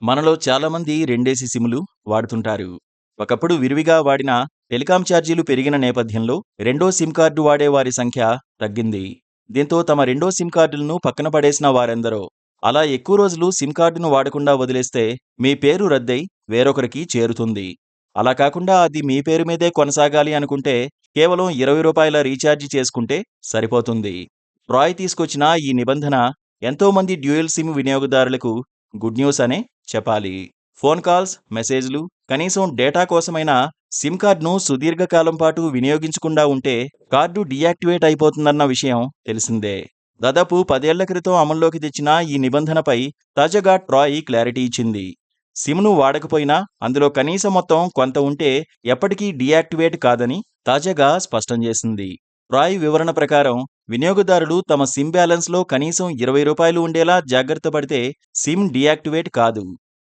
మనలో చాలామంది రెండేసి సిమ్‌లు వాడుతుంటారు. ఒకప్పుడు విరివిగా వాడిన టెలికాం ఛార్జీలు పెరిగిన నేపథ్యంలో రెండో సిమ్ కార్డు వాడే వారి సంఖ్య తగ్గింది. దీంతో తమ రెండో సిమ్ కార్డులను పక్కన పడేసిన వారెందరో. అలా ఎక్కువ రోజులు సిమ్ కార్డును వాడకుండా వదిలేస్తే మీ పేరు రద్దై వేరొకరికి చేరుతుంది. అలా కాకుండా అది మీ పేరు మీదే కొనసాగాలి అనుకుంటే కేవలం ₹20 రీఛార్జి చేసుకుంటే సరిపోతుంది. ట్రాయ్ తీసుకొచ్చిన ఈ నిబంధన ఎంతోమంది డ్యూయల్ సిమ్ వినియోగదారులకు గుడ్ న్యూస్ అనే చెప్పాలి. ఫోన్ కాల్స్, మెసేజ్లు, కనీసం డేటా కోసమైనా సిమ్ కార్డ్ను సుదీర్ఘకాలం పాటు వినియోగించకుండా ఉంటే కార్డు డీయాక్టివేట్ అయిపోతుందన్న విషయం తెలిసిందే. దాదాపు 10 ఏళ్ల క్రితం అమల్లోకి తెచ్చిన ఈ నిబంధనపై తాజాగా ట్రాయ్ క్లారిటీ ఇచ్చింది. సిమ్ను వాడకపోయినా అందులో కనీస మొత్తం కొంత ఉంటే ఎప్పటికీ డీయాక్టివేట్ కాదని తాజాగా స్పష్టం చేసింది. ట్రాయ్ వివరణ ప్రకారం వినియోగదారులు తమ సిమ్ బ్యాలెన్స్లో కనీసం ₹20 ఉండేలా జాగ్రత్త పడితే సిమ్ డీయాక్టివేట్ కాదు.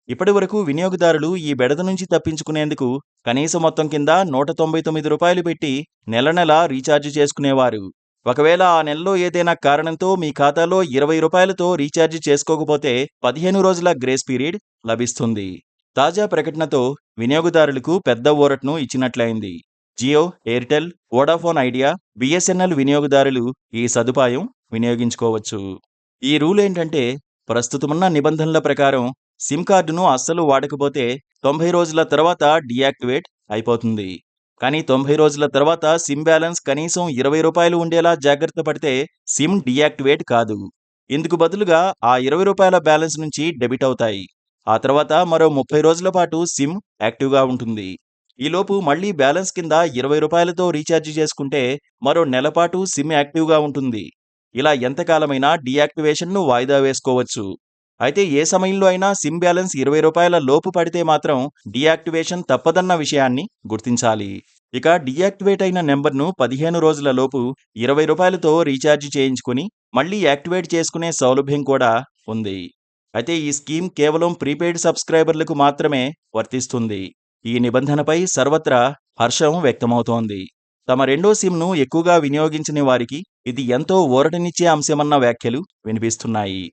ఇప్పటివరకు వినియోగదారులు ఈ బెడద నుంచి తప్పించుకునేందుకు కనీస మొత్తం కింద ₹199 పెట్టి నెల నెలా రీఛార్జ్ చేసుకునేవారు. ఒకవేళ ఆ నెలలో ఏదైనా కారణంతో మీ ఖాతాలో ₹20తో రీఛార్జ్ చేసుకోకపోతే 15 రోజుల గ్రేస్ పీరియడ్ లభిస్తుంది. తాజా ప్రకటనతో వినియోగదారులకు పెద్ద ఊరటను ఇచ్చినట్లయింది. Jio, Airtel, Vodafone Idea, BSNL వినియోగదారులు ఈ సదుపాయం వినియోగించుకోవచ్చు. ఈ రూల్ ఏంటంటే ప్రస్తుతమున్న నిబంధనల ప్రకారం సిమ్ కార్డును అస్సలు వాడకపోతే 90 రోజుల తర్వాత డీయాక్టివేట్ అయిపోతుంది. కానీ 90 రోజుల తర్వాత సిమ్ బ్యాలెన్స్ కనీసం ₹20 ఉండేలా జాగ్రత్త పడితే సిమ్ డీయాక్టివేట్ కాదు. ఇందుకు బదులుగా ఆ ₹20 బ్యాలెన్స్ నుంచి డెబిట్ అవుతాయి. ఆ తర్వాత మరో 30 రోజుల పాటు సిమ్ యాక్టివ్గా ఉంటుంది. ఈలోపు మళ్లీ బ్యాలెన్స్ కింద ₹20తో రీఛార్జ్ చేసుకుంటే మరో నెలపాటు సిమ్ యాక్టివ్గా ఉంటుంది. ఇలా ఎంతకాలమైనా డీయాక్టివేషన్ను వాయిదా వేసుకోవచ్చు. అయితే ఏ సమయంలో అయినా సిమ్ బ్యాలెన్స్ ₹20 లోపు పడితే మాత్రం డీయాక్టివేషన్ తప్పదన్న విషయాన్ని గుర్తించాలి. ఇక డీయాక్టివేట్ అయిన నెంబర్ను 15 రోజుల లోపు ₹20తో రీఛార్జ్ చేయించుకుని మళ్లీ యాక్టివేట్ చేసుకునే సౌలభ్యం కూడా ఉంది. అయితే ఈ స్కీమ్ కేవలం ప్రీపెయిడ్ సబ్స్క్రైబర్లకు మాత్రమే వర్తిస్తుంది. ఈ నిబంధనపై సర్వత్రా హర్షం వ్యక్తమవుతోంది. తమ రెండో సిమ్ను ఎక్కువగా వినియోగించని వారికి ఇది ఎంతో ఊరటనిచ్చే అంశమన్న వ్యాఖ్యలు వినిపిస్తున్నాయి.